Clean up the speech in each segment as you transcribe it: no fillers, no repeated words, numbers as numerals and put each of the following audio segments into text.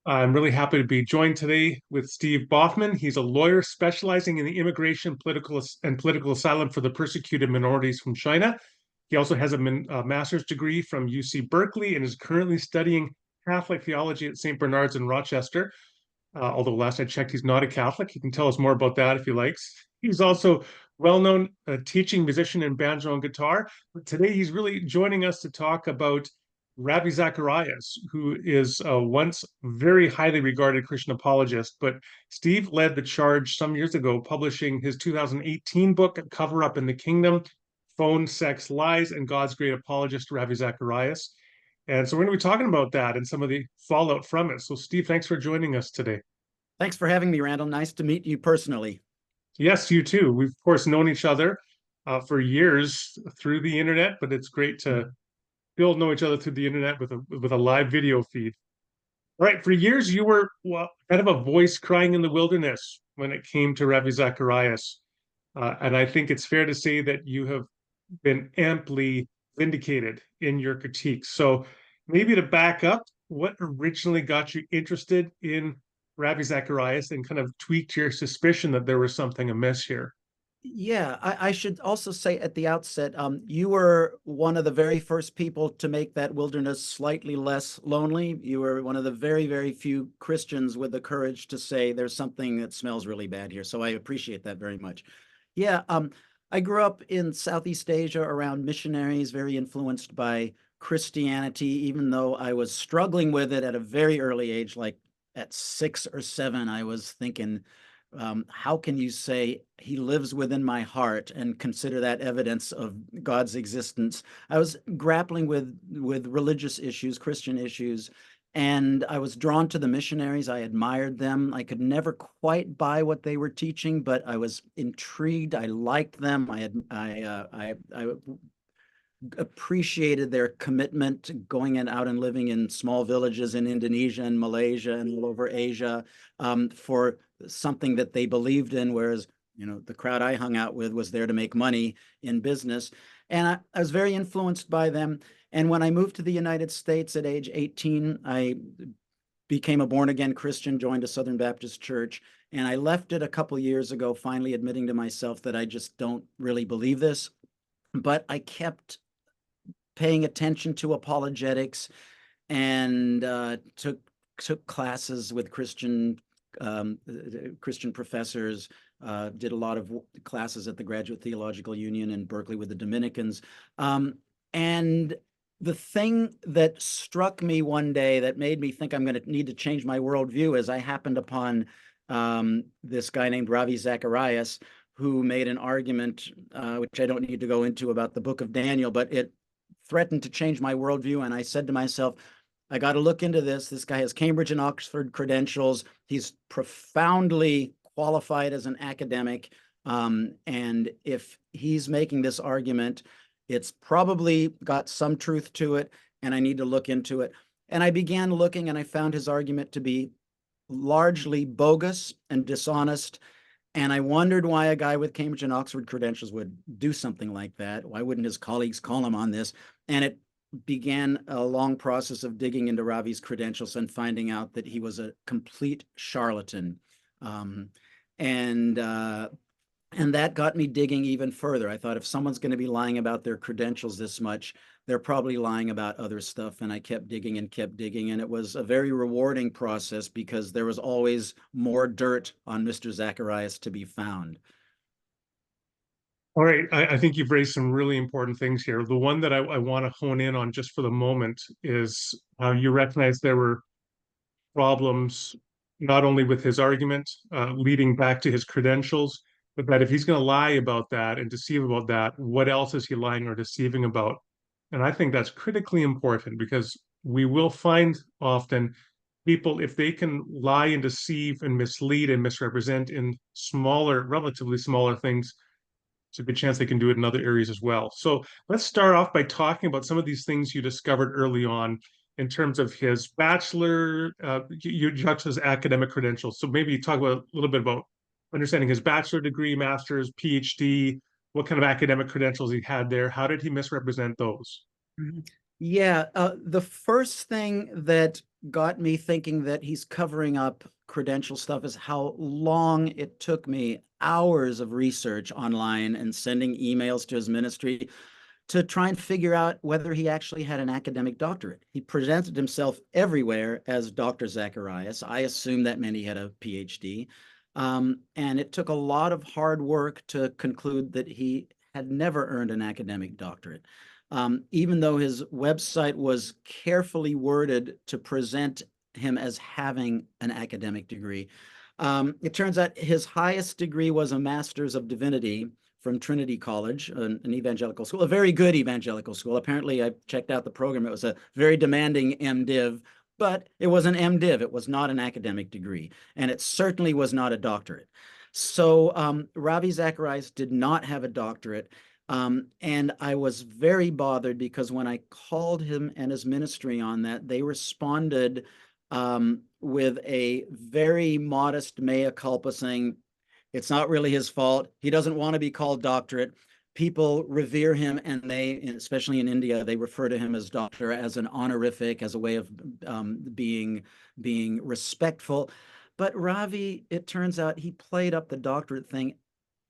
I'm really happy to be joined today with Steve Bothman. He's a lawyer specializing in the immigration, political asylum for the persecuted minorities from China. He also has a master's degree from UC Berkeley and is currently studying Catholic theology at St. Bernard's in Rochester. Although last I checked, he's not a Catholic. He can tell us more about that if he likes. He's also well-known teaching musician in banjo and guitar. But today he's really joining us to talk about Ravi Zacharias, who is a once very highly regarded Christian apologist. But Steve led the charge some years ago, publishing his 2018 book, Cover Up in the Kingdom, Phone, Sex, Lies, and God's Great Apologist, Ravi Zacharias. And so we're going to be talking about that and some of the fallout from it. So, Steve, thanks for joining us today. Thanks for having me, Randall. Nice to meet you personally. Yes, you too. We've, of course, known each other for years through the internet, but it's great to still know each other through the internet with a live video feed. All right, for years you were kind of a voice crying in the wilderness when it came to Ravi Zacharias, and I think it's fair to say that you have been amply vindicated in your critiques. So maybe to back up, what originally got you interested in Ravi Zacharias and kind of tweaked your suspicion that there was something amiss here? Yeah, I should also say at the outset, you were one of the very first people to make that wilderness slightly less lonely. You were one of the very, very few Christians with the courage to say there's something that smells really bad here. So I appreciate that very much. Yeah, I grew up in Southeast Asia around missionaries, very influenced by Christianity, even though I was struggling with it at a very early age, like at 6 or 7, I was thinking, how can you say he lives within my heart and consider that evidence of God's existence? I was grappling with religious issues, Christian issues, and I was drawn to the missionaries. I admired them. I could never quite buy what they were teaching, but I was intrigued. I liked them. I appreciated their commitment to going out and living in small villages in Indonesia and Malaysia and all over Asia, for something that they believed in, whereas the crowd I hung out with was there to make money in business. And I was very influenced by them. And when I moved to the United States at age 18, I became a born-again Christian, joined a Southern Baptist church, and I left it a couple years ago, finally admitting to myself that I just don't really believe this. But I kept paying attention to apologetics and took classes with Christian professors, did a lot of classes at the Graduate Theological Union in Berkeley with the Dominicans. And the thing that struck me one day that made me think I'm going to need to change my worldview is I happened upon this guy named Ravi Zacharias, who made an argument, which I don't need to go into, about the book of Daniel, but it threatened to change my worldview. And I said to myself, I got to look into this. This guy has Cambridge and Oxford credentials. He's profoundly qualified as an academic. And if he's making this argument, it's probably got some truth to it, and I need to look into it. And I began looking, and I found his argument to be largely bogus and dishonest. And I wondered why a guy with Cambridge and Oxford credentials would do something like that. Why wouldn't his colleagues call him on this? And it began a long process of digging into Ravi's credentials and finding out that he was a complete charlatan. And that got me digging even further. I thought, if someone's going to be lying about their credentials this much, they're probably lying about other stuff. And I kept digging and kept digging. And it was a very rewarding process because there was always more dirt on Mr. Zacharias to be found. All right, I think you've raised some really important things here. The one that I want to hone in on just for the moment is how you recognize there were problems not only with his argument leading back to his credentials, but that if he's going to lie about that and deceive about that, what else is he lying or deceiving about? And I think that's critically important because we will find often people, if they can lie and deceive and mislead and misrepresent in smaller, relatively smaller things, it's a good chance they can do it in other areas as well. So let's start off by talking about some of these things you discovered early on in terms of his bachelor, you judged his academic credentials. So maybe talk about a little bit about understanding his bachelor degree, master's, PhD, what kind of academic credentials he had there. How did he misrepresent those? Yeah, the first thing that got me thinking that he's covering up credential stuff is how long it took me, hours of research online and sending emails to his ministry to try and figure out whether he actually had an academic doctorate. He presented himself everywhere as Dr. Zacharias. I assumed that meant he had a PhD. And it took a lot of hard work to conclude that he had never earned an academic doctorate. Even though his website was carefully worded to present him as having an academic degree. It turns out his highest degree was a Master's of Divinity from Trinity College, an evangelical school, a very good evangelical school. Apparently, I checked out the program. It was a very demanding MDiv, but it was an MDiv. It was not an academic degree, and it certainly was not a doctorate. So Ravi Zacharias did not have a doctorate. And I was very bothered because when I called him and his ministry on that, they responded with a very modest mea culpa, saying, it's not really his fault. He doesn't want to be called doctorate. People revere him, and they, especially in India, they refer to him as doctor as an honorific, as a way of being respectful. But Ravi, it turns out he played up the doctorate thing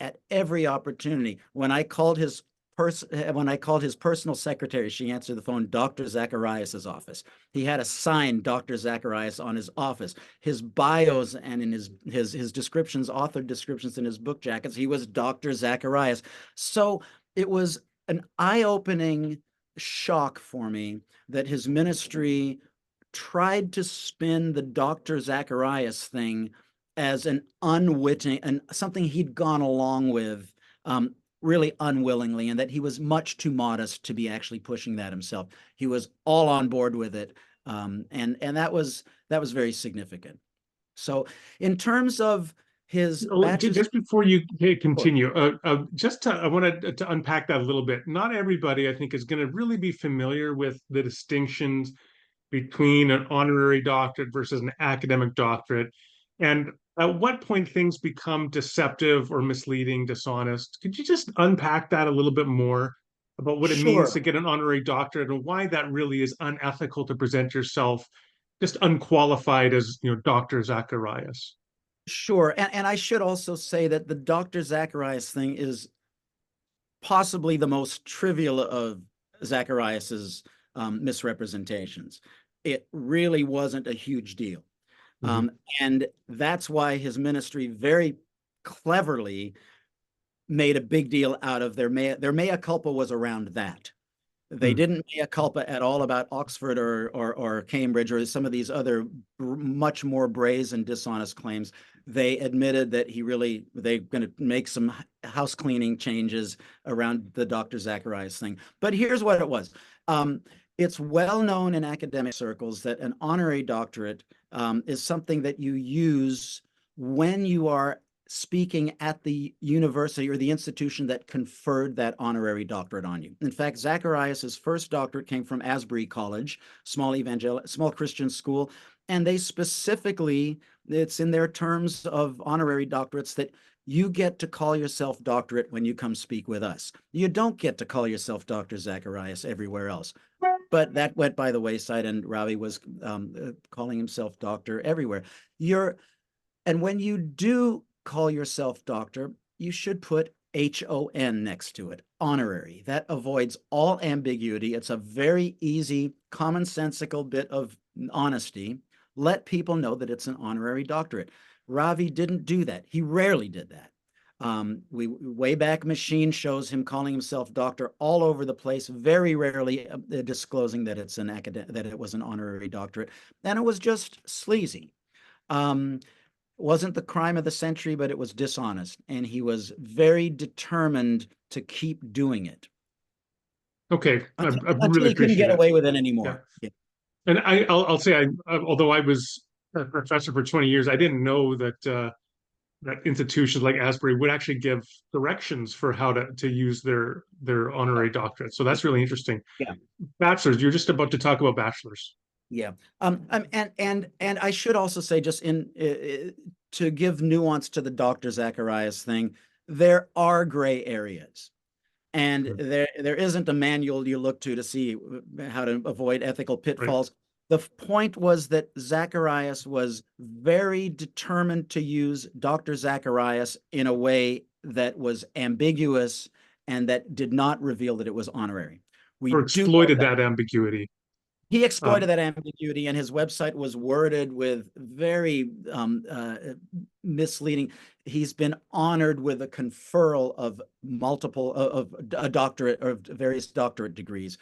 at every opportunity. When I called his personal secretary, she answered the phone, Dr. Zacharias's office. He had a sign, Dr. Zacharias, on his office. His bios and in his descriptions, author descriptions in his book jackets, he was Dr. Zacharias. So it was an eye-opening shock for me that his ministry tried to spin the Dr. Zacharias thing as an unwitting and something he'd gone along with really unwillingly, and that he was much too modest to be actually pushing that himself. He was all on board with it, and that was very significant. So in terms of his bachelor's, Just before you course, continue, I wanted to unpack that a little bit. Not everybody, I think, is going to really be familiar with the distinctions between an honorary doctorate versus an academic doctorate, and at what point things become deceptive or misleading, dishonest. Could you just unpack that a little bit more about what it means to sure. get an honorary doctorate and why that really is unethical to present yourself just unqualified as, Dr. Zacharias? Sure. And I should also say that the Dr. Zacharias thing is possibly the most trivial of Zacharias's misrepresentations. It really wasn't a huge deal. Mhm. And that's why his ministry very cleverly made a big deal out of their mea culpa was around that. They Mm. didn't mea culpa at all about Oxford or Cambridge or some of these other much more brazen, dishonest claims. They admitted that they're going to make some house cleaning changes around the Dr. Zacharias thing. But here's what it was. It's well known in academic circles that an honorary doctorate is something that you use when you are speaking at the university or the institution that conferred that honorary doctorate on you. In fact, Zacharias's first doctorate came from Asbury College, small Christian school, and they specifically, it's in their terms of honorary doctorates that you get to call yourself doctorate when you come speak with us. You don't get to call yourself Dr. Zacharias everywhere else. But that went by the wayside, and Ravi was calling himself doctor everywhere. And when you do call yourself doctor, you should put HON next to it, honorary. That avoids all ambiguity. It's a very easy, commonsensical bit of honesty. Let people know that it's an honorary doctorate. Ravi didn't do that. He rarely did that. Wayback Machine shows him calling himself doctor all over the place, very rarely disclosing that that it was an honorary doctorate, and it was just sleazy. Wasn't the crime of the century, but it was dishonest, and he was very determined to keep doing it Okay, I until really he couldn't appreciate get it. away with it Yeah, anymore. Yeah. and I'll say although I was a professor for 20 years, I didn't know that that institutions like Asbury would actually give directions for how to use their honorary doctorate. So that's really interesting. Yeah. Bachelors, you're just about to talk about bachelors. Yeah. And I should also say, just to give nuance to the Dr. Zacharias thing, there are gray areas. And Mhm. there isn't a manual you look to see how to avoid ethical Right. pitfalls. The point was that Zacharias was very determined to use Dr. Zacharias in a way that was ambiguous and that did not reveal that it was honorary. We Or do know exploited that. that ambiguity. He Um, exploited that ambiguity, and his website was worded with very misleading. He's been honored with a conferral of multiple of a doctorate or various doctorate degrees,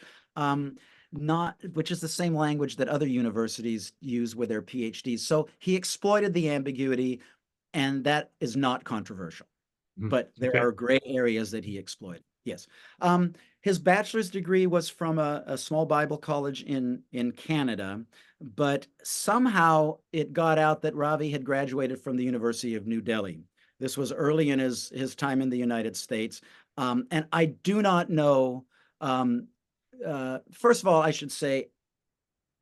not which is the same language that other universities use with their PhDs. So he exploited the ambiguity, and that is not controversial. But there okay. are gray areas that he exploited. Yes. His bachelor's degree was from a small Bible college in Canada, but somehow it got out that Ravi had graduated from the University of New Delhi. This was early in his time in the United States. And I do not know. First of all, I should say,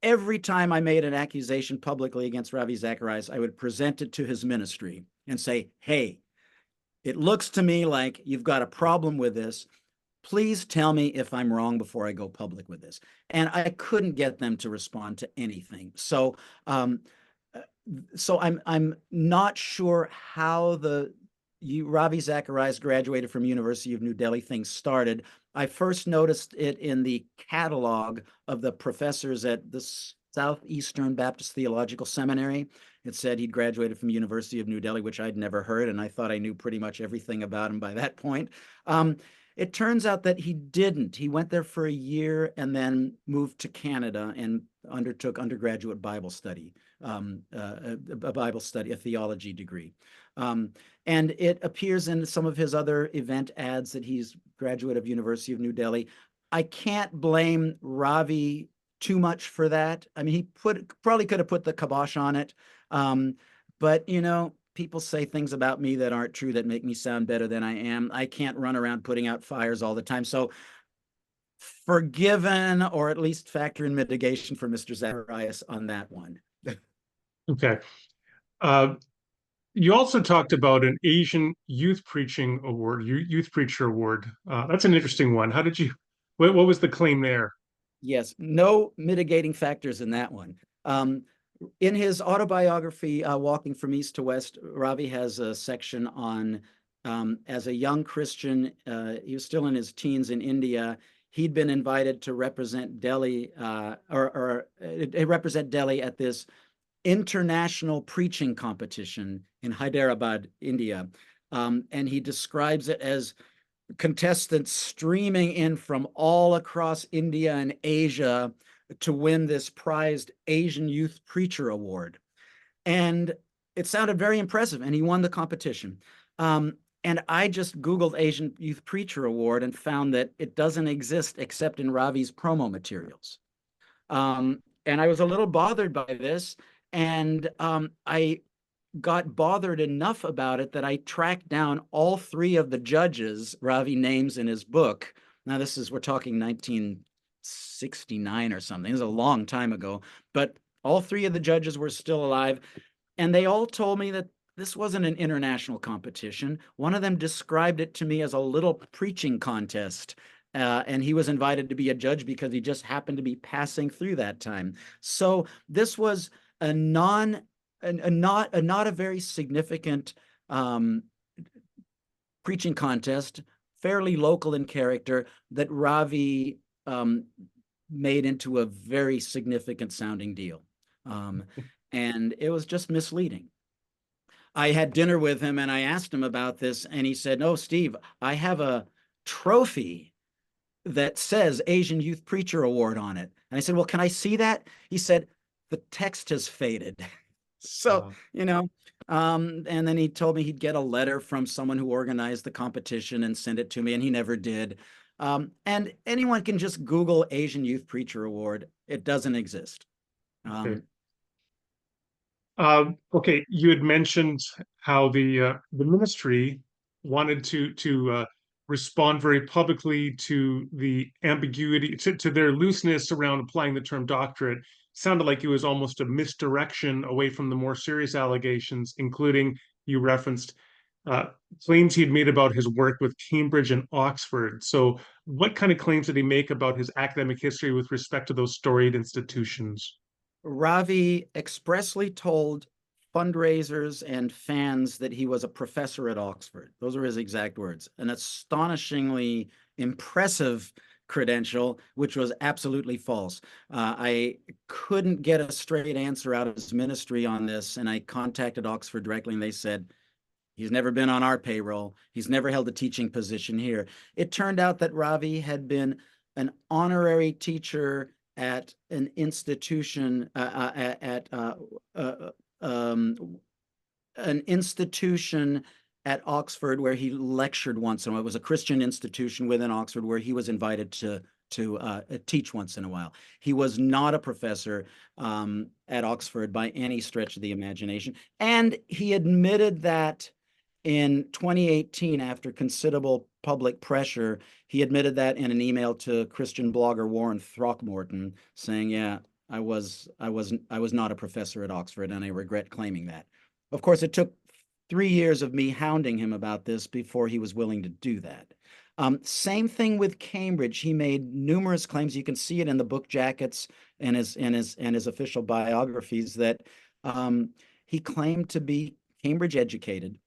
every time I made an accusation publicly against Ravi Zacharias, I would present it to his ministry and say, hey, it looks to me like you've got a problem with this. Please tell me if I'm wrong before I go public with this. And I couldn't get them to respond to anything. Um, I'm not sure how the Ravi Zacharias graduated from University of New Delhi thing started. I first noticed it in the catalog of the professors at the Southeastern Baptist Theological Seminary. It said he'd graduated from University of New Delhi, which I'd never heard, and I thought I knew pretty much everything about him by that point. It turns out that he didn't. He went there for a year and then moved to Canada and undertook undergraduate Bible study, a Bible study, a theology degree. And it appears in some of his other event ads that he's graduate of University of New Delhi. I can't blame Ravi too much for that. I mean, he probably could have put the kibosh on it. But people say things about me that aren't true that make me sound better than I am. I can't run around putting out fires all the time. So forgiven, or at least factor in mitigation for Mr. Zacharias on that one. Okay. Uh, you also talked about an Asian Youth Preaching Award, Youth Preacher Award. That's an interesting one. How did you, what was the claim there? Yes, no mitigating factors in that one. In his autobiography, Walking from East to West, Ravi has a section on, as a young Christian, he was still in his teens in India. He'd been invited to represent Delhi, or represent Delhi at this international preaching competition in Hyderabad, India. And he describes it as contestants streaming in from all across India and Asia to win this prized Asian Youth Preacher Award. And it sounded very impressive, and he won the competition. And I just Googled Asian Youth Preacher Award and found that it doesn't exist except in Ravi's promo materials. And I was a little bothered by this, and I got bothered enough about it that I tracked down all three of the judges Ravi names in his book. Now, we're talking 1969 or something. This is a long time ago, but all three of the judges were still alive. And they all told me that this wasn't an international competition. One of them described it to me as a little preaching contest. And he was invited to be a judge because he just happened to be passing through that time. So this was a not a very significant preaching contest, fairly local in character, that Ravi made into a very significant sounding deal. And it was just misleading. I had dinner with him and I asked him about this, and he said, "No, Steve, I have a trophy that says Asian Youth Preacher Award on it." And I said, "Well, can I see that?" He said, "The text has faded." So, Uh, and then he told me he'd get a letter from someone who organized the competition and send it to me, and he never did. And anyone can just Google Asian Youth Preacher Award. It doesn't exist. okay. Okay, you had mentioned how the ministry wanted to respond very publicly to the ambiguity, to their looseness around applying the term doctorate. Sounded like it was almost a misdirection away from the more serious allegations, including you referenced uh, claims he'd made about his work with Cambridge and Oxford. So, what kind of claims did he make about his academic history with respect to those storied institutions? Ravi expressly told fundraisers and fans that he was a professor at Oxford. Those are his exact words. An astonishingly impressive credential, which was absolutely false. I couldn't get a straight answer out of his ministry on this, and I contacted Oxford directly, and they said, he's never been on our payroll. He's never held a teaching position here. It turned out that Ravi had been an honorary teacher at an institution an institution at Oxford where he lectured once in a while. It was a Christian institution within Oxford where he was invited to teach once in a while. He was not a professor at Oxford by any stretch of the imagination. And he admitted that in 2018, after considerable public pressure, he admitted that in an email to Christian blogger Warren Throckmorton, saying, "Yeah, I was not a professor at Oxford, and I regret claiming that." Of course, it took 3 years of me hounding him about this before he was willing to do that. Same thing with Cambridge. He made numerous claims. You can see it in the book jackets and his official biographies that he claimed to be Cambridge educated.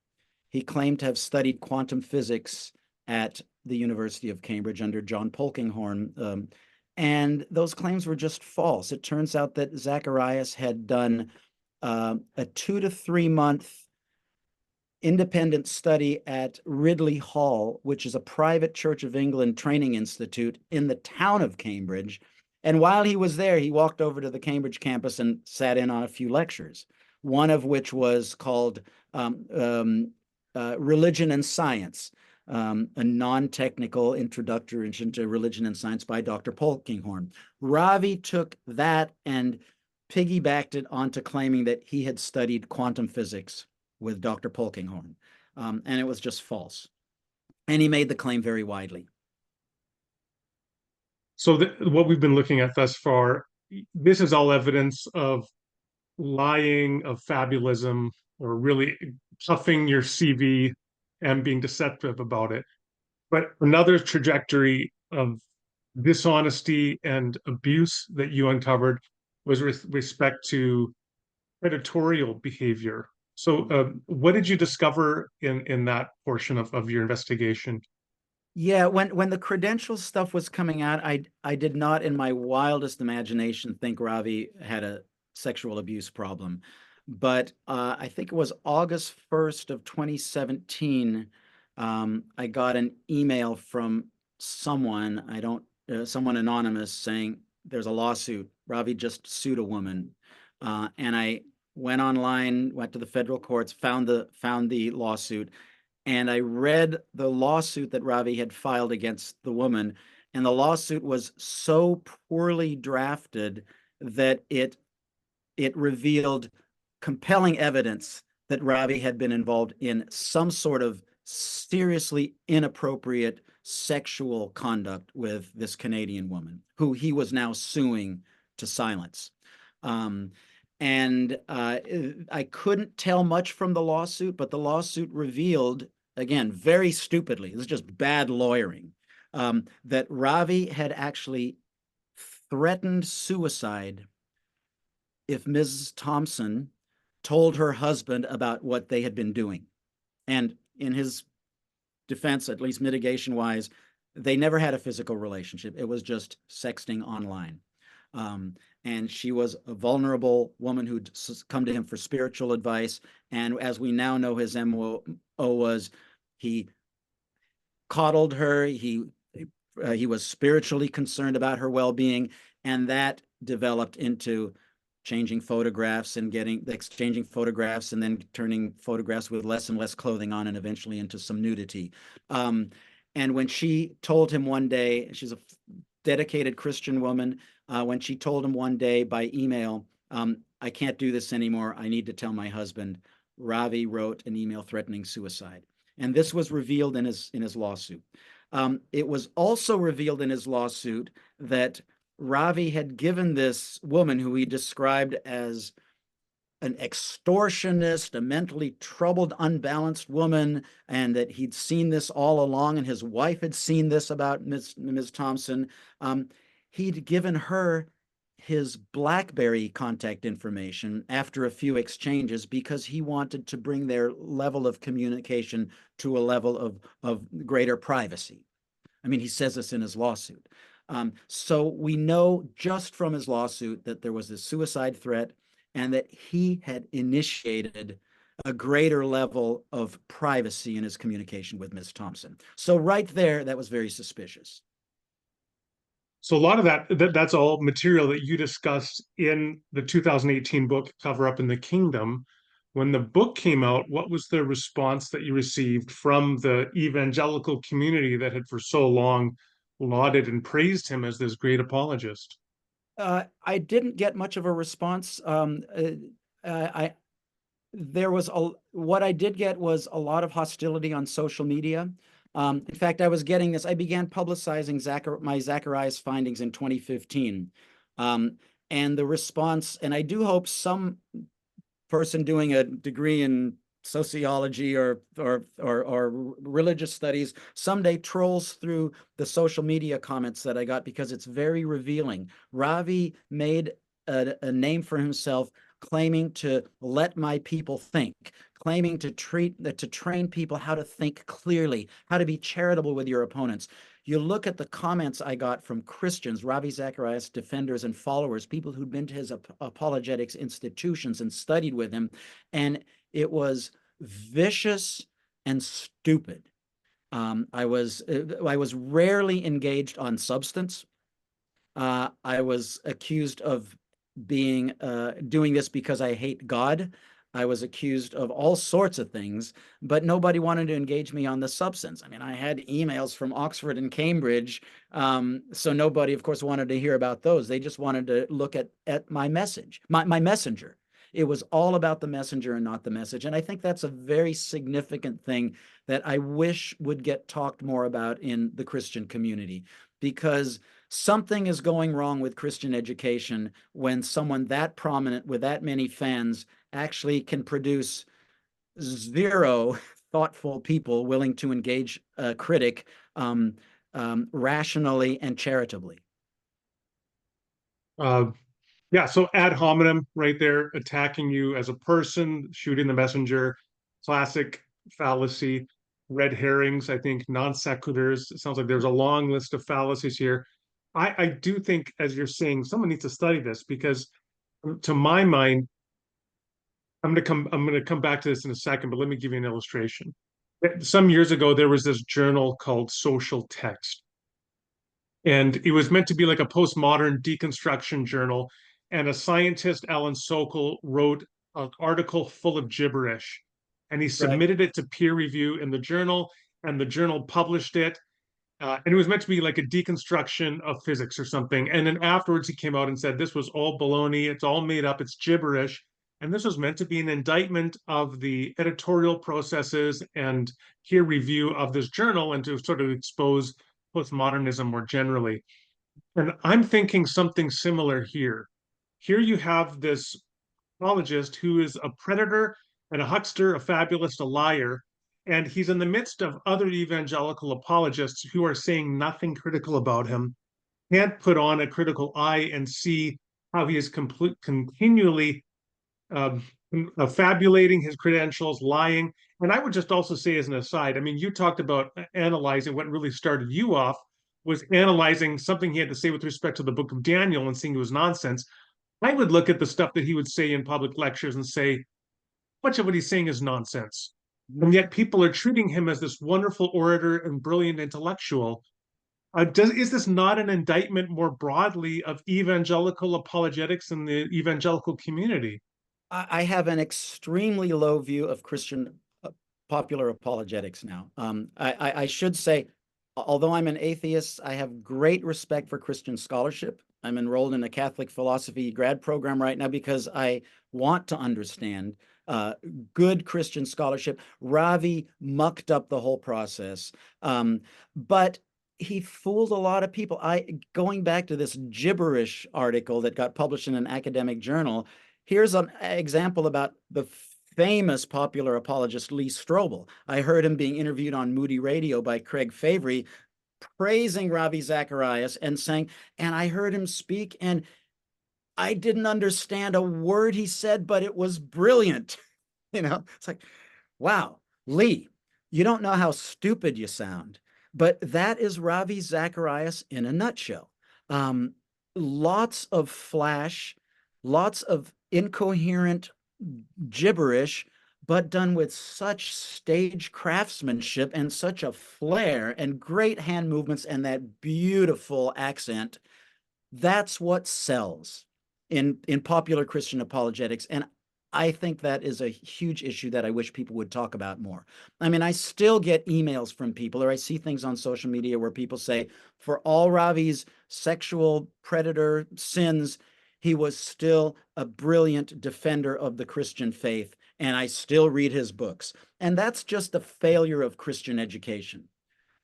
He claimed to have studied quantum physics at the University of Cambridge under John Polkinghorne. And those claims were just false. It turns out that Zacharias had done a 2 to 3 month independent study at Ridley Hall, which is a private Church of England training institute in the town of Cambridge. And while he was there, he walked over to the Cambridge campus and sat in on a few lectures, one of which was called Religion and Science, a non-technical introduction to religion and science by Dr. Polkinghorne. Ravi took that and piggybacked it onto claiming that he had studied quantum physics with Dr. Polkinghorne, and it was just false. And he made the claim very widely. So what we've been looking at thus far, this is all evidence of lying, of fabulism, or really puffing your CV and being deceptive about it. But another trajectory of dishonesty and abuse that you uncovered was with respect to predatorial behavior. So, what did you discover in that portion of your investigation? Yeah, when the credential stuff was coming out, I did not in my wildest imagination think Ravi had a sexual abuse problem. But I think it was August 1st of 2017, I got an email from someone, someone anonymous, saying there's a lawsuit. Ravi just sued a woman. And I went online, went to the federal courts, found the lawsuit, and I read the lawsuit that Ravi had filed against the woman, and the lawsuit was so poorly drafted that it revealed compelling evidence that Ravi had been involved in some sort of seriously inappropriate sexual conduct with this Canadian woman, who he was now suing to silence. And I couldn't tell much from the lawsuit, but the lawsuit revealed, again, very stupidly, this is just bad lawyering, that Ravi had actually threatened suicide if Mrs. Thompson told her husband about what they had been doing. And in his defense, at least mitigation-wise, they never had a physical relationship. It was just sexting online. And she was a vulnerable woman who'd come to him for spiritual advice. And as we now know, his MO was he coddled her. He was spiritually concerned about her well-being, and that developed into changing photographs and exchanging photographs and then turning photographs with less and less clothing on and eventually into some nudity. And when she told him one day, she's a dedicated Christian woman, when she told him one day by email, I can't do this anymore, I need to tell my husband, Ravi wrote an email threatening suicide. And this was revealed in his lawsuit. It was also revealed in his lawsuit that Ravi had given this woman, who he described as an extortionist, a mentally troubled, unbalanced woman, and that he'd seen this all along, and his wife had seen this about Ms. Thompson. He'd given her his BlackBerry contact information after a few exchanges because he wanted to bring their level of communication to a level of greater privacy. I mean, he says this in his lawsuit. So we know just from his lawsuit that there was a suicide threat and that he had initiated a greater level of privacy in his communication with Ms. Thompson. So right there, that was very suspicious. So a lot of that's all material that you discussed in the 2018 book, Cover Up in the Kingdom. When the book came out, what was the response that you received from the evangelical community that had for so long lauded and praised him as this great apologist? I didn't get much of a response. I there was what I did get was a lot of hostility on social media. In fact, I was getting this. I began publicizing my Zacharias findings in 2015, and the response. And I do hope some person doing a degree in sociology or religious studies someday trolls through the social media comments that I got, because it's very revealing. Ravi made a name for himself claiming to let my people think, claiming to train people how to think clearly, how to be charitable with your opponents. You look at the comments I got from Christians, Ravi Zacharias defenders and followers, people who'd been to his apologetics institutions and studied with him, and it was vicious and stupid. I was rarely engaged on substance. I was accused of doing this because I hate God. I was accused of all sorts of things, but nobody wanted to engage me on the substance. I mean, I had emails from Oxford and Cambridge, so nobody, of course, wanted to hear about those. They just wanted to look at my message, my messenger. It was all about the messenger and not the message. And I think that's a very significant thing that I wish would get talked more about in the Christian community, because something is going wrong with Christian education when someone that prominent with that many fans actually can produce zero thoughtful people willing to engage a critic rationally and charitably. Uh, yeah, so ad hominem right there, attacking you as a person, shooting the messenger, classic fallacy, red herrings, I think non sequiturs. It sounds like there's a long list of fallacies here. I do think, as you're saying, someone needs to study this because, to my mind, I'm gonna come back to this in a second, but let me give you an illustration. Some years ago, there was this journal called Social Text, and it was meant to be like a postmodern deconstruction journal. And a scientist, Alan Sokol, wrote an article full of gibberish, and he Right. submitted it to peer review in the journal, and the journal published it. And it was meant to be like a deconstruction of physics or something. And then afterwards, he came out and said, this was all baloney. It's all made up. It's gibberish. And this was meant to be an indictment of the editorial processes and peer review of this journal, and to sort of expose postmodernism more generally. And I'm thinking something similar here. Here you have this apologist who is a predator and a huckster, a fabulist, a liar. And he's in the midst of other evangelical apologists who are saying nothing critical about him, can't put on a critical eye and see how he is continually um, fabulating his credentials, lying. And I would just also say, as an aside, I mean, you talked about analyzing. What really started you off was analyzing something he had to say with respect to the book of Daniel and seeing it was nonsense. I would look at the stuff that he would say in public lectures and say, much of what he's saying is nonsense. And yet people are treating him as this wonderful orator and brilliant intellectual. Is this not an indictment more broadly of evangelical apologetics in the evangelical community? I have an extremely low view of Christian popular apologetics now. I should say, although I'm an atheist, I have great respect for Christian scholarship. I'm enrolled in a Catholic philosophy grad program right now because I want to understand good Christian scholarship. Ravi mucked up the whole process, but he fooled a lot of people. Going back to this gibberish article that got published in an academic journal, here's an example about the famous popular apologist Lee Strobel. I heard him being interviewed on Moody Radio by Craig praising Ravi Zacharias and saying, and I heard him speak, and I didn't understand a word he said, but it was brilliant. It's like, wow, Lee, you don't know how stupid you sound. But that is Ravi Zacharias in a nutshell. Um, Lots of flash, lots of incoherent gibberish, but done with such stage craftsmanship and such a flair and great hand movements and that beautiful accent. That's what sells in popular Christian apologetics. And I think that is a huge issue that I wish people would talk about more. I mean, I still get emails from people, or I see things on social media where people say, for all Ravi's sexual predator sins, he was still a brilliant defender of the Christian faith, and I still read his books. And that's just a failure of Christian education,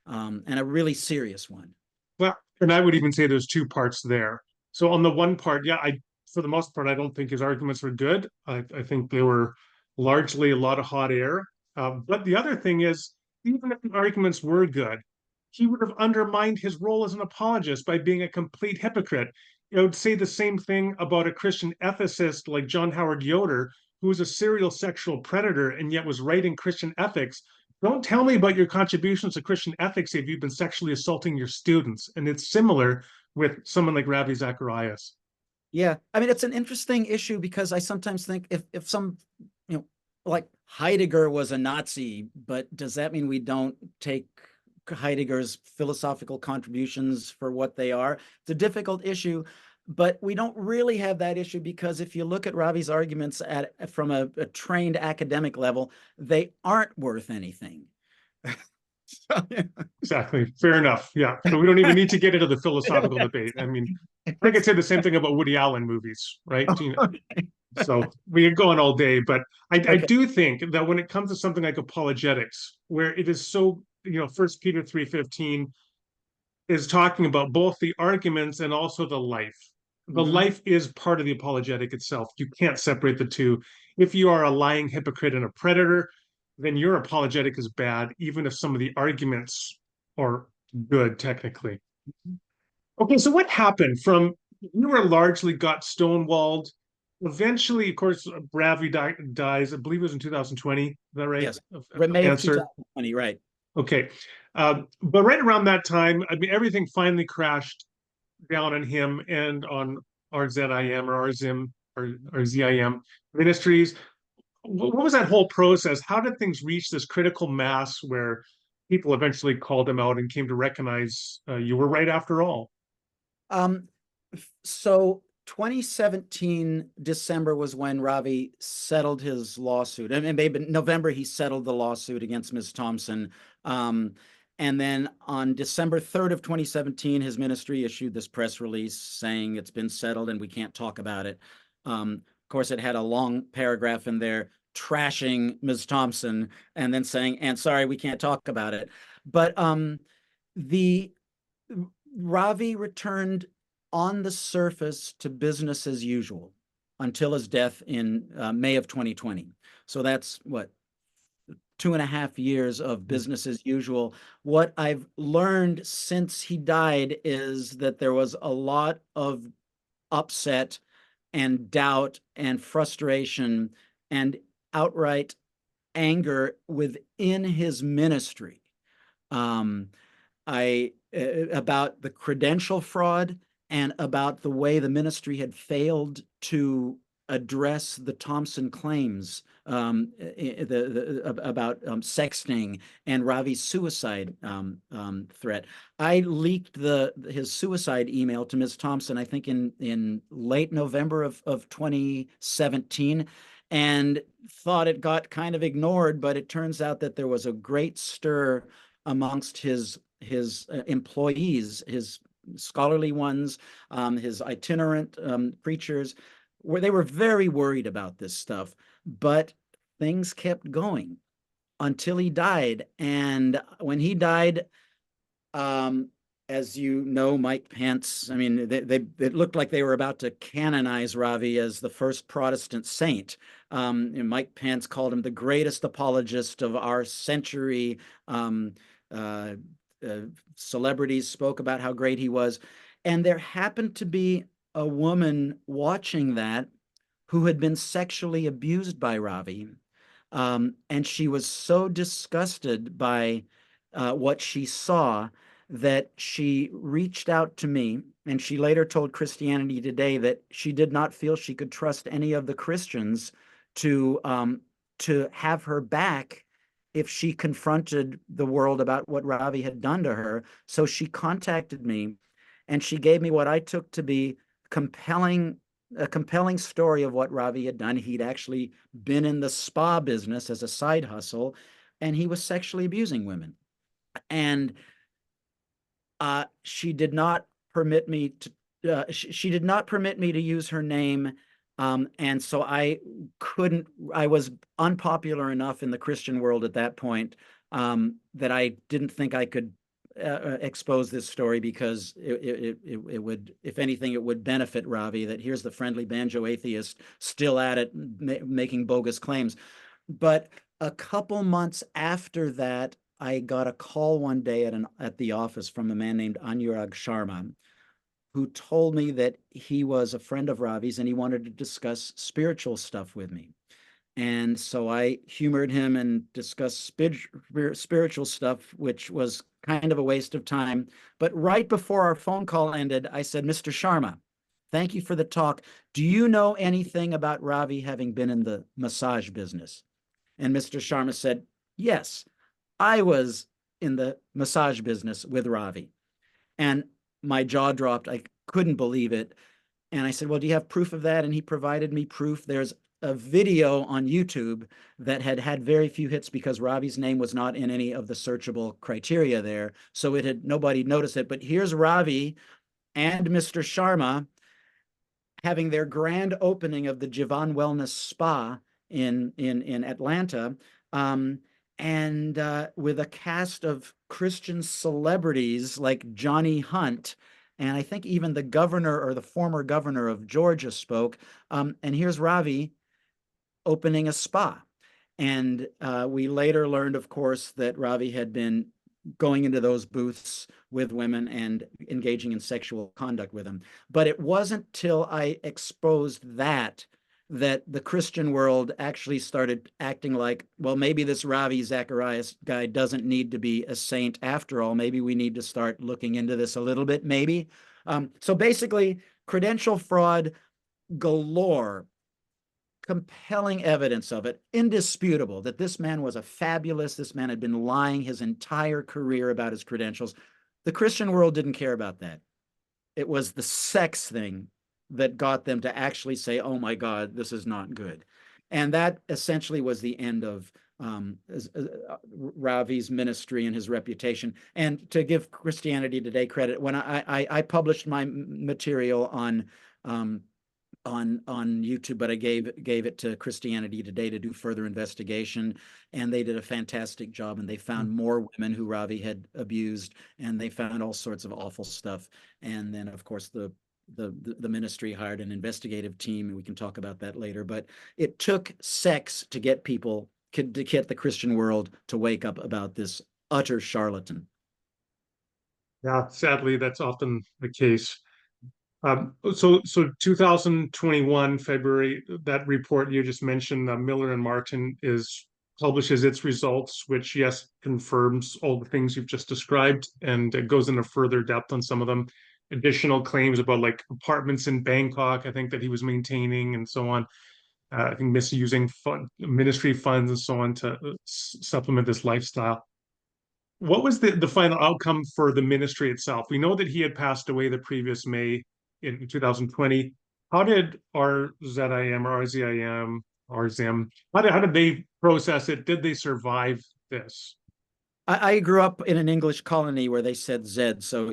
and a really serious one. Well, and I would even say there's two parts there. So on the one part, yeah, for the most part, I don't think his arguments were good. I think they were largely a lot of hot air. But the other thing is, even if the arguments were good, he would have undermined his role as an apologist by being a complete hypocrite. I would say the same thing about a Christian ethicist like John Howard Yoder, who was a serial sexual predator and yet was writing Christian ethics. Don't tell me about your contributions to Christian ethics if you've been sexually assaulting your students. And it's similar with someone like Ravi Zacharias. Yeah, I mean, it's an interesting issue because I sometimes think if some, like Heidegger was a Nazi, but does that mean we don't take Heidegger's philosophical contributions for what they are? It's a difficult issue, but we don't really have that issue because if you look at Ravi's arguments from a trained academic level, they aren't worth anything. So, yeah. Exactly. Fair enough. Yeah. So we don't even need to get into the philosophical debate. I mean, I could say the same thing about Woody Allen movies, right? So we could go on all day, but I Okay. do think that when it comes to something like apologetics, where it is so, First Peter 3:15 is talking about both the arguments and also the life. The Hmm. life is part of the apologetic itself. You can't separate the two. If you are a lying hypocrite and a predator, then your apologetic is bad, even if some of the arguments are good technically. Okay, so what happened from you were largely got stonewalled. Eventually, of course, Ravi dies. I believe it was in 2020. Is that right? Yes. Of May of cancer. 2020, right. Okay. But right around that time, I mean, everything finally crashed down on him and on RZIM or RZIM or RZIM ministries. What was that whole process? How did things reach this critical mass where people eventually called him out and came to recognize you were right after all? Um, so 2017 December was when Ravi settled his lawsuit. And maybe in November he settled the lawsuit against Ms. Thompson. And then on December 3rd of 2017, his ministry issued this press release saying it's been settled and we can't talk about it. Of course, it had a long paragraph in there trashing Ms. Thompson and then saying, and sorry, we can't talk about it. But the Ravi returned on the surface to business as usual until his death in May of 2020. So that's what, 2.5 years of business as usual. What I've learned since he died is that there was a lot of upset and doubt and frustration and outright anger within his ministry. Um, about the credential fraud and about the way the ministry had failed to address the Thompson claims, about sexting and Ravi's suicide threat. I leaked his suicide email to Ms. Thompson, I think in late November of 2017, and thought it got kind of ignored, but it turns out that there was a great stir amongst his employees, his scholarly ones, his itinerant preachers, where they were very worried about this stuff. But things kept going until he died. And when he died, um, as you know, Mike Pence, I mean, it looked like they were about to canonize Ravi as the first Protestant saint. And Mike Pence called him the greatest apologist of our century. Uh, Celebrities spoke about how great he was. And there happened to be a woman watching that who had been sexually abused by Ravi. And she was so disgusted by what she saw that she reached out to me. And she later told Christianity Today that she did not feel she could trust any of the Christians to have her back if she confronted the world about what Ravi had done to her. So she contacted me and she gave me what I took to be compelling a compelling story of what Ravi had done. He'd actually been in the spa business as a side hustle, and he was sexually abusing women. And she did not permit me to. She did not permit me to use her name, and so I couldn't. I was unpopular enough in the Christian world at that point that I didn't think I could expose this story because it would, if anything, it would benefit Ravi. That here's the friendly banjo atheist still at it, making bogus claims. But a couple months after that, I got a call one day at the office from a man named Anurag Sharma, who told me that he was a friend of Ravi's and he wanted to discuss spiritual stuff with me. And so I humored him and discussed spiritual stuff, which was kind of a waste of time. But right before our phone call ended, I said, Mr. Sharma, thank you for the talk. Do you know anything about Ravi having been in the massage business? And Mr. Sharma said, yes, I was in the massage business with Ravi. And my jaw dropped. I couldn't believe it. And I said, well, do you have proof of that? And he provided me proof. There's a video on YouTube that had very few hits because Ravi's name was not in any of the searchable criteria there. So nobody noticed it. But here's Ravi and Mr. Sharma having their grand opening of the Jivan Wellness Spa in Atlanta, and with a cast of Christian celebrities like Johnny Hunt, and I think even the governor or the former governor of Georgia spoke. And here's Ravi opening a spa. And we later learned, of course, that Ravi had been going into those booths with women and engaging in sexual conduct with them. But it wasn't till I exposed that the Christian world actually started acting like, well, maybe this Ravi Zacharias guy doesn't need to be a saint after all. Maybe we need to start looking into this a little bit, maybe. So basically, credential fraud galore, compelling evidence of it, indisputable, that this man was this man had been lying his entire career about his credentials. The Christian world didn't care about that. It was the sex thing that got them to actually say, oh my God, this is not good. And that essentially was the end of Ravi's ministry and his reputation. And to give Christianity Today credit, when I published my material on YouTube, but I gave it to Christianity Today to do further investigation, and they did a fantastic job. And they found more women who Ravi had abused, and they found all sorts of awful stuff. And then, of course, the ministry hired an investigative team, and we can talk about that later. But it took sex to get the Christian world to wake up about this utter charlatan. Yeah, sadly, that's often the case. So 2021 February, that report you just mentioned, Miller and Martin publishes its results, which yes confirms all the things you've just described, and it goes into further depth on some of them. Additional claims about like apartments in Bangkok, I think that he was maintaining, and so on. I think misusing ministry funds and so on to supplement this lifestyle. What was the final outcome for the ministry itself? We know that he had passed away the previous May in 2020. How did RZIM or RZIM, RZIM, how did they process it? Did they survive this? I grew up in an English colony where they said Z, so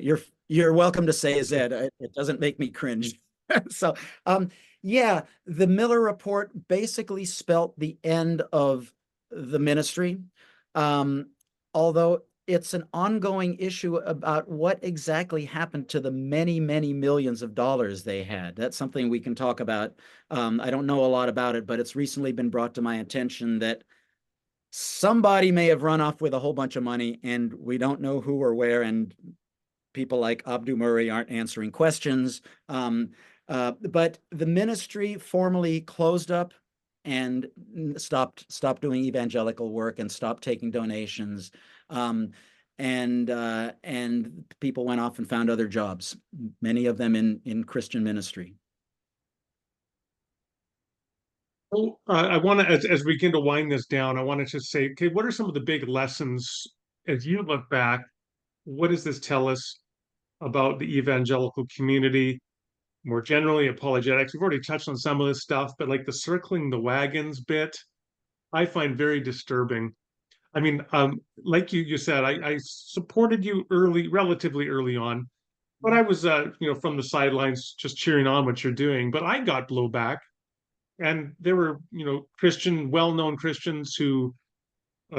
you're welcome to say Z. It doesn't make me cringe. So, yeah, the Miller report basically spelt the end of the ministry, although it's an ongoing issue about what exactly happened to the many, many millions of dollars they had. That's something we can talk about. I don't know a lot about it, but it's recently been brought to my attention that somebody may have run off with a whole bunch of money, and we don't know who or where, and people like Abdu Murray aren't answering questions. But the ministry formally closed up and stopped doing evangelical work and stopped taking donations. And people went off and found other jobs, many of them in Christian ministry. Well, I want to, as we begin to wind this down, I want to just say, okay, what are some of the big lessons as you look back? What does this tell us about the evangelical community, more generally, apologetics? We've already touched on some of this stuff, but like the circling the wagons bit, I find very disturbing. I mean, like you said, I supported you early, relatively early on, but I was, from the sidelines just cheering on what you're doing. But I got blowback, and there were, well-known Christians who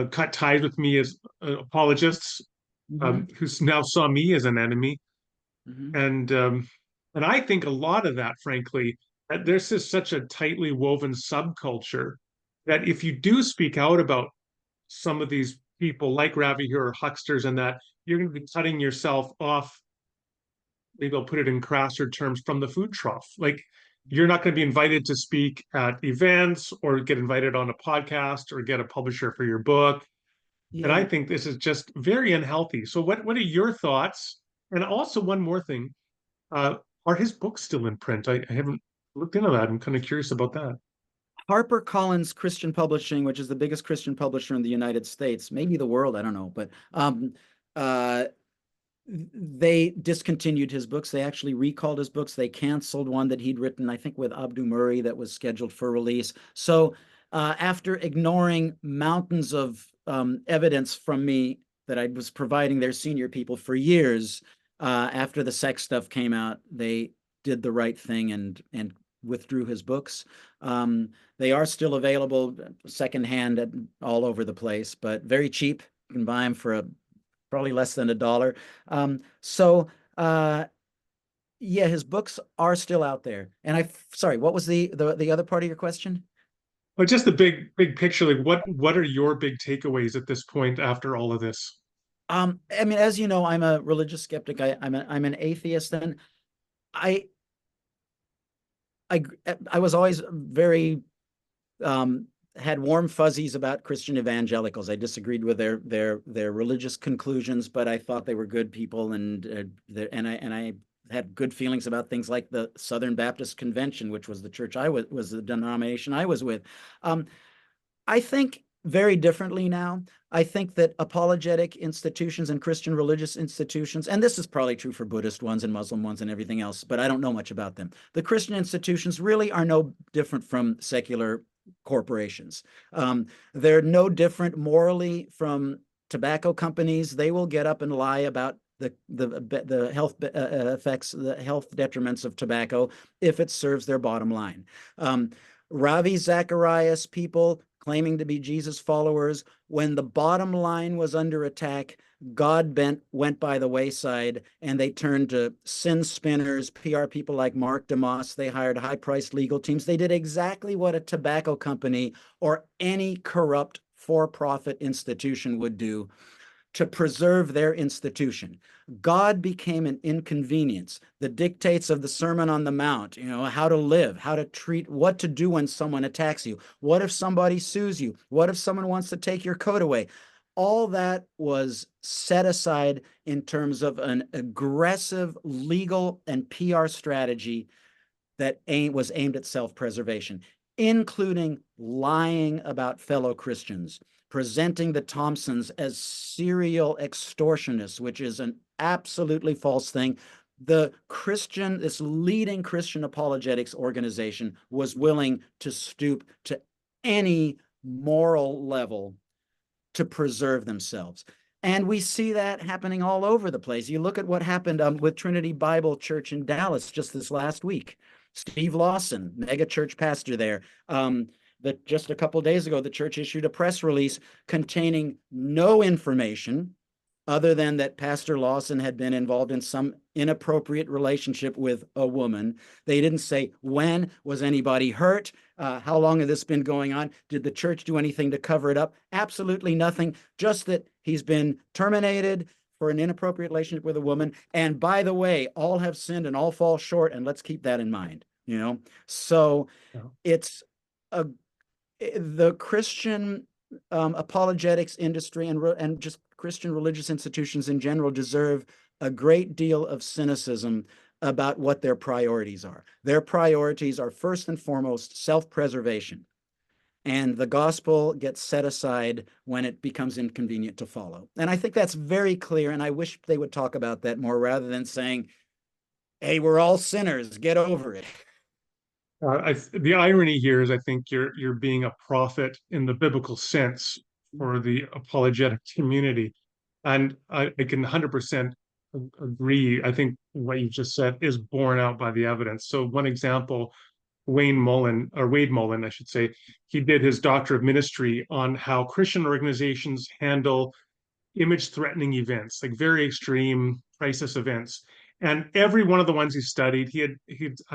cut ties with me as apologists, Mhm. who now saw me as an enemy, Mhm. and I think a lot of that, frankly, that there's just such a tightly woven subculture that if you do speak out about some of these people like Ravi here or hucksters and that, you're going to be cutting yourself off. Maybe I'll put it in crasser terms, from the food trough. Like, you're not going to be invited to speak at events or get invited on a podcast or get a publisher for your book. And I Yeah. think this is just very unhealthy. So what are your thoughts? And also one more thing, uh, are his books still in print? I haven't looked into that. I'm kind of curious about that. HarperCollins Christian Publishing, which is the biggest Christian publisher in the United States, maybe the world, I don't know, but uh, they discontinued his books. They actually recalled his books. They canceled one that he'd written, I think, with Abdu Murray that was scheduled for release. So after ignoring mountains of evidence from me that I was providing their senior people for years, after the sex stuff came out, they did the right thing and withdrew his books. They are still available secondhand all over the place, but very cheap. You can buy them for probably less than $1. So yeah, his books are still out there. And sorry, what was the other part of your question? But just the big picture, like what are your big takeaways at this point after all of this? I mean, as you know, I'm a religious skeptic. I'm an atheist, and I I I was always very um, had warm fuzzies about Christian evangelicals. I disagreed with their religious conclusions, but I thought they were good people, and I had good feelings about things like the Southern Baptist Convention, which was the church was the denomination I was with. Um, I think very differently now. I think that apologetic institutions and Christian religious institutions, and this is probably true for Buddhist ones and Muslim ones and everything else, but I don't know much about them. The Christian institutions really are no different from secular corporations. They're no different morally from tobacco companies. They will get up and lie about the health effects, the health detriments of tobacco if it serves their bottom line. Ravi Zacharias people claiming to be Jesus followers, when the bottom line was under attack, God went by the wayside, and they turned to sin spinners, PR people like Mark DeMoss. They hired high-priced legal teams. They did exactly what a tobacco company or any corrupt for-profit institution would do to preserve their institution. God became an inconvenience. The dictates of the Sermon on the Mount, how to live, how to treat, what to do when someone attacks you. What if somebody sues you? What if someone wants to take your coat away? All that was set aside in terms of an aggressive legal and PR strategy that was aimed at self-preservation, including lying about fellow Christians, presenting the Thompsons as serial extortionists, which is an absolutely false thing. This leading Christian apologetics organization was willing to stoop to any moral level to preserve themselves. And we see that happening all over the place. You look at what happened with Trinity Bible Church in Dallas just this last week. Steve Lawson, mega church pastor there, that just a couple of days ago, the church issued a press release containing no information other than that Pastor Lawson had been involved in some inappropriate relationship with a woman. They didn't say when, was anybody hurt, how long had this been going on, did the church do anything to cover it up? Absolutely nothing, just that he's been terminated for an inappropriate relationship with a woman. And by the way, all have sinned and all fall short, and let's keep that in mind, you know? So Yeah. it's the Christian apologetics industry and just Christian religious institutions in general deserve a great deal of cynicism about what their priorities are. Their priorities are first and foremost self-preservation, and the gospel gets set aside when it becomes inconvenient to follow. And I think that's very clear, and I wish they would talk about that more rather than saying, hey, we're all sinners, get over it. The irony here is I think you're being a prophet in the biblical sense for the apologetic community. And I can 100% agree. I think what you just said is borne out by the evidence. So one example, Wade Mullen, I should say, he did his Doctor of Ministry on how Christian organizations handle image threatening events, like very extreme crisis events. And every one of the ones he studied, he had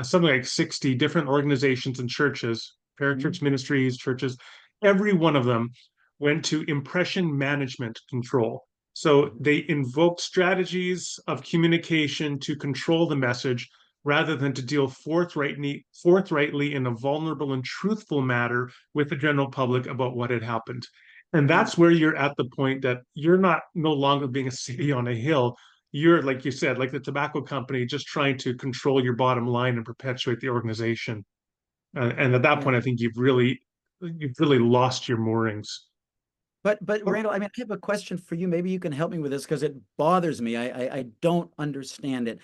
something like 60 different organizations and churches, parachurch ministries, churches. Every one of them went to impression management control. So they invoked strategies of communication to control the message rather than to deal forthrightly in a vulnerable and truthful manner with the general public about what had happened. And that's where you're at the point that you're not no longer being a city on a hill. You're, like you said, like the tobacco company, just trying to control your bottom line and perpetuate the organization. And at that Yeah. point, I think you've really lost your moorings. But Randall, I mean, I have a question for you. Maybe you can help me with this because it bothers me. I don't understand it.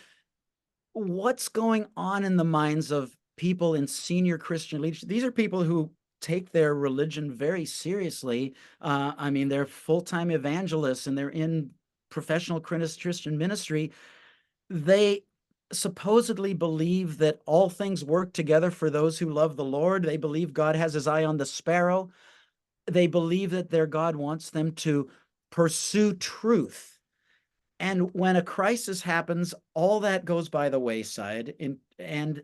What's going on in the minds of people in senior Christian leadership? These are people who take their religion very seriously. I mean, they're full-time evangelists and they're in professional Christian ministry. They supposedly believe that all things work together for those who love the Lord. They believe God has his eye on the sparrow. They believe that their God wants them to pursue truth. And when a crisis happens, all that goes by the wayside, and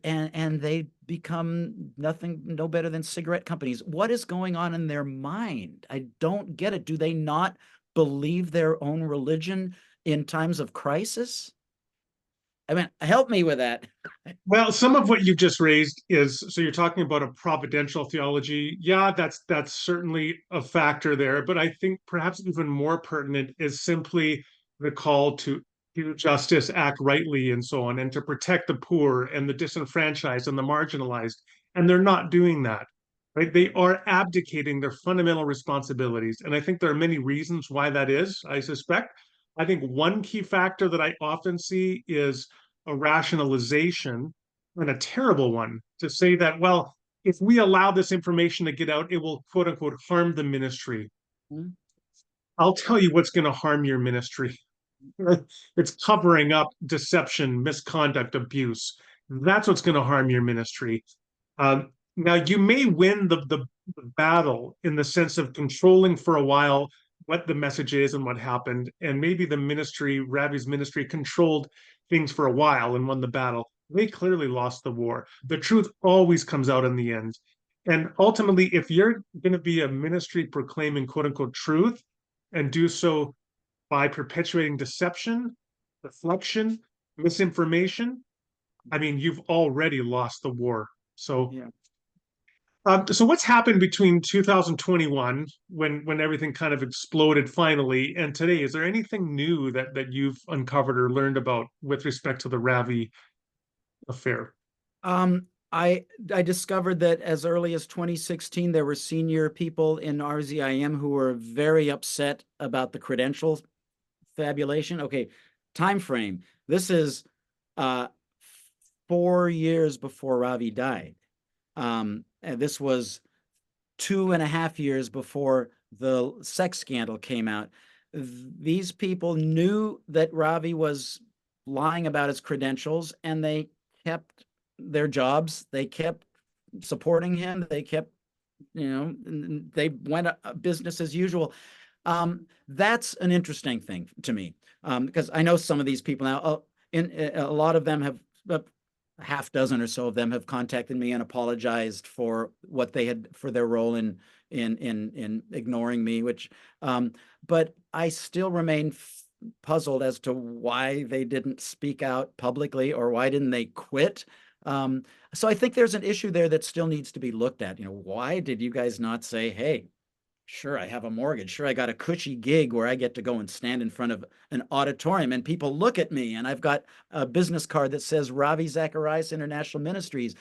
they become nothing, no better than cigarette companies. What is going on in their mind? I don't get it. Do they not believe their own religion in times of crisis? I mean, help me with that. Well, some of what you've just raised is so you're talking about a providential theology. Yeah, that's certainly a factor there, but I think perhaps even more pertinent is simply the call to do justice, act rightly, and so on, and to protect the poor and the disenfranchised and the marginalized. And they're not doing that, right? They are abdicating their fundamental responsibilities. And I think there are many reasons why that is, I suspect. I think one key factor that I often see is a rationalization, and a terrible one, to say that, well, if we allow this information to get out, it will quote unquote harm the ministry. Hmm? I'll tell you what's going to harm your ministry. It's covering up deception, misconduct, abuse. That's what's going to harm your ministry. Now, you may win the battle in the sense of controlling for a while what the message is and what happened. And maybe the ministry, Ravi's ministry, controlled things for a while and won the battle. They clearly lost the war. The truth always comes out in the end. And ultimately, if you're going to be a ministry proclaiming quote unquote truth and do so by perpetuating deception, deflection, misinformation, I mean, you've already lost the war. So Yeah. so what's happened between 2021, when everything kind of exploded finally, and today? Is there anything new that you've uncovered or learned about with respect to the Ravi affair? I discovered that as early as 2016, there were senior people in RZIM who were very upset about the credential fabulation. Okay, time frame. This is uh, 4 years before Ravi died. And this was 2.5 years before the sex scandal came out. These people knew that Ravi was lying about his credentials, and they kept their jobs. They kept supporting him. They kept, they went business as usual. That's an interesting thing to me, because I know some of these people now. A lot of them have, a half dozen or so of them have contacted me and apologized for what they had, for their role in ignoring me. But I still remain puzzled as to why they didn't speak out publicly, or why didn't they quit. So I think there's an issue there that still needs to be looked at. Why did you guys not say, hey, sure, I have a mortgage. Sure, I got a cushy gig where I get to go and stand in front of an auditorium and people look at me, and I've got a business card that says Ravi Zacharias International Ministries.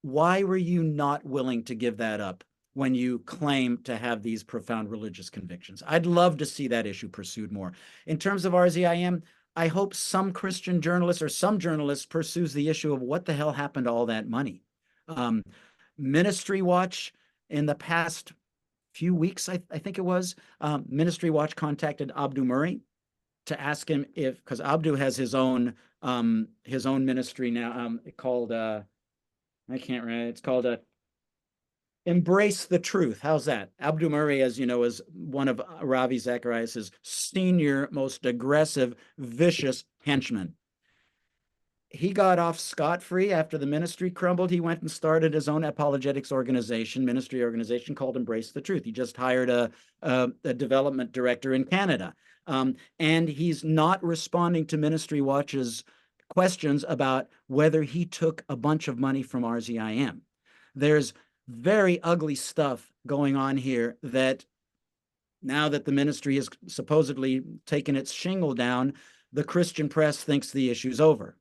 Why were you not willing to give that up when you claim to have these profound religious convictions? I'd love to see that issue pursued more. In terms of RZIM, I hope some Christian journalist or some journalist pursues the issue of what the hell happened to all that money. Ministry Watch, in the past few weeks, I think it was, Ministry Watch contacted Abdu Murray to ask him because Abdu has his own ministry now, called I can't remember. It's called Embrace the Truth. How's that? Abdu Murray, as you know, is one of Ravi Zacharias' senior, most aggressive, vicious henchmen. He got off scot-free after the ministry crumbled. He went and started his own apologetics ministry organization called Embrace the Truth. He just hired a development director in Canada. And he's not responding to Ministry Watch's questions about whether he took a bunch of money from RZIM. There's very ugly stuff going on here that, now that the ministry has supposedly taken its shingle down, the Christian press thinks the issue's over.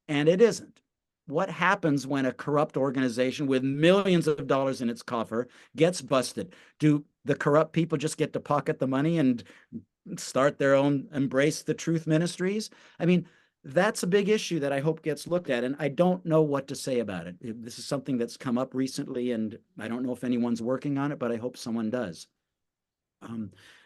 And it isn't. What happens when a corrupt organization with millions of dollars in its coffer gets busted? Do the corrupt people just get to pocket the money and start their own Embrace the Truth ministries? I mean, that's a big issue that I hope gets looked at, and I don't know what to say about it. This is something that's come up recently, and I don't know if anyone's working on it, but I hope someone does.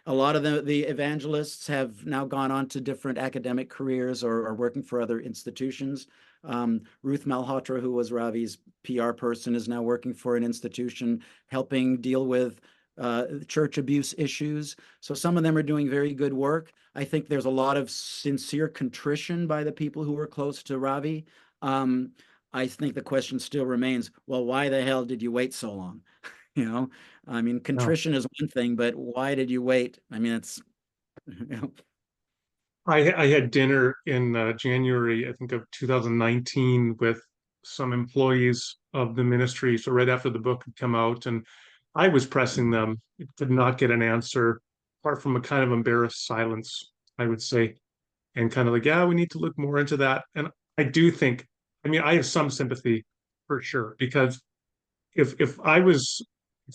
A lot of the evangelists have now gone on to different academic careers or are working for other institutions. Ruth Malhotra, who was Ravi's PR person, is now working for an institution helping deal with church abuse issues. So some of them are doing very good work. I think there's a lot of sincere contrition by the people who were close to Ravi. I think the question still remains, well, why the hell did you wait so long? I mean, contrition is one thing, but why did you wait? I mean, it's, I had dinner in January, I think, of 2019 with some employees of the ministry. So right after the book had come out, and I was pressing them, did not get an answer, apart from a kind of embarrassed silence, I would say, and kind of like, yeah, we need to look more into that. And I do think, I mean, I have some sympathy for sure, because if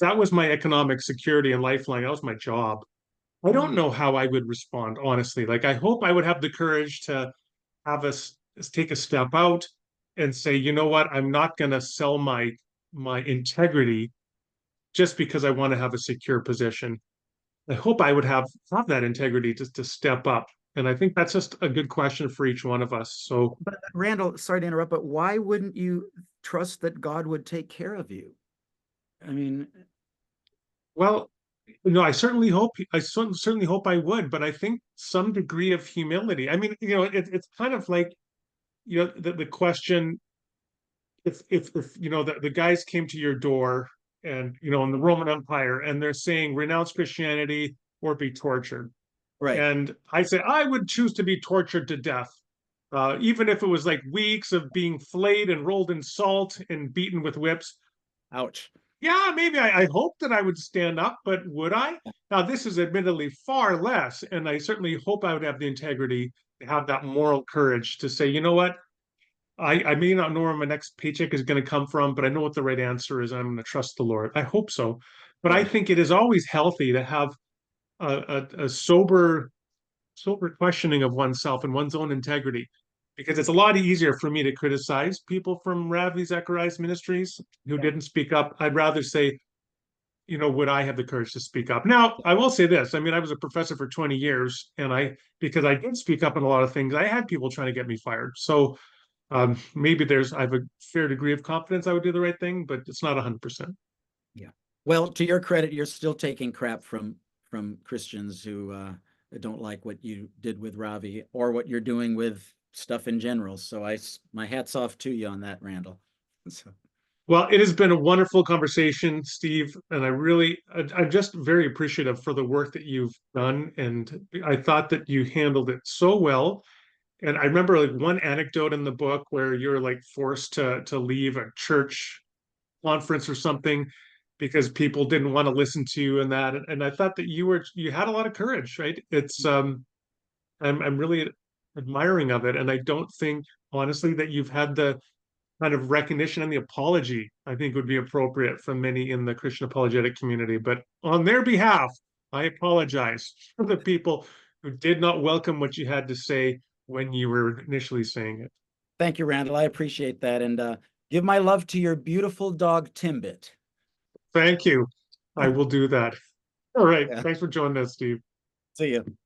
that was my economic security and lifeline, that was my job. I don't know how I would respond, honestly. Like, I hope I would have the courage to have us take a step out and say, you know what, I'm not going to sell my integrity just because I want to have a secure position. I hope I would have that integrity to step up. And I think that's just a good question for each one of us. So, but Randall, sorry to interrupt, but why wouldn't you trust that God would take care of you? I mean, well, I certainly hope I would, but I think some degree of humility. I mean, it's kind of like, the question, if the guys came to your door and, in the Roman Empire, and they're saying renounce Christianity or be tortured. right. And I say I would choose to be tortured to death. Even if it was like weeks of being flayed and rolled in salt and beaten with whips. Ouch. Yeah, maybe I hope that I would stand up, but would I? Now, this is admittedly far less, and I certainly hope I would have the integrity to have that moral courage to say, you know what? I may not know where my next paycheck is going to come from, but I know what the right answer is. I'm going to trust the Lord. I hope so. But I Yeah. think it is always healthy to have a sober questioning of oneself and one's own integrity, because it's a lot easier for me to criticize people from Ravi Zacharias Ministries who Yeah. didn't speak up. I'd rather say, would I have the courage to speak up? Now, I will say this. I mean, I was a professor for 20 years, and because I did speak up on a lot of things, I had people trying to get me fired. So maybe I have a fair degree of confidence I would do the right thing, but it's not 100%. Yeah. Well, to your credit, you're still taking crap from Christians who don't like what you did with Ravi or what you're doing with stuff in general. So my hat's off to you on that, Randall. So. Well, it has been a wonderful conversation, Steve, and I'm just very appreciative for the work that you've done. And I thought that you handled it so well. And I remember like one anecdote in the book where you're like forced to leave a church conference or something because people didn't want to listen to you and that. And I thought that you had a lot of courage, right? I'm really admiring of it. And I don't think honestly that you've had the kind of recognition and the apology I think would be appropriate from many in the Christian apologetic community. But on their behalf, I apologize for the people who did not welcome what you had to say when you were initially saying it. Thank you, Randall. I appreciate that. And give my love to your beautiful dog, Timbit. Thank you. I will do that. All right. Yeah. Thanks for joining us, Steve. See you.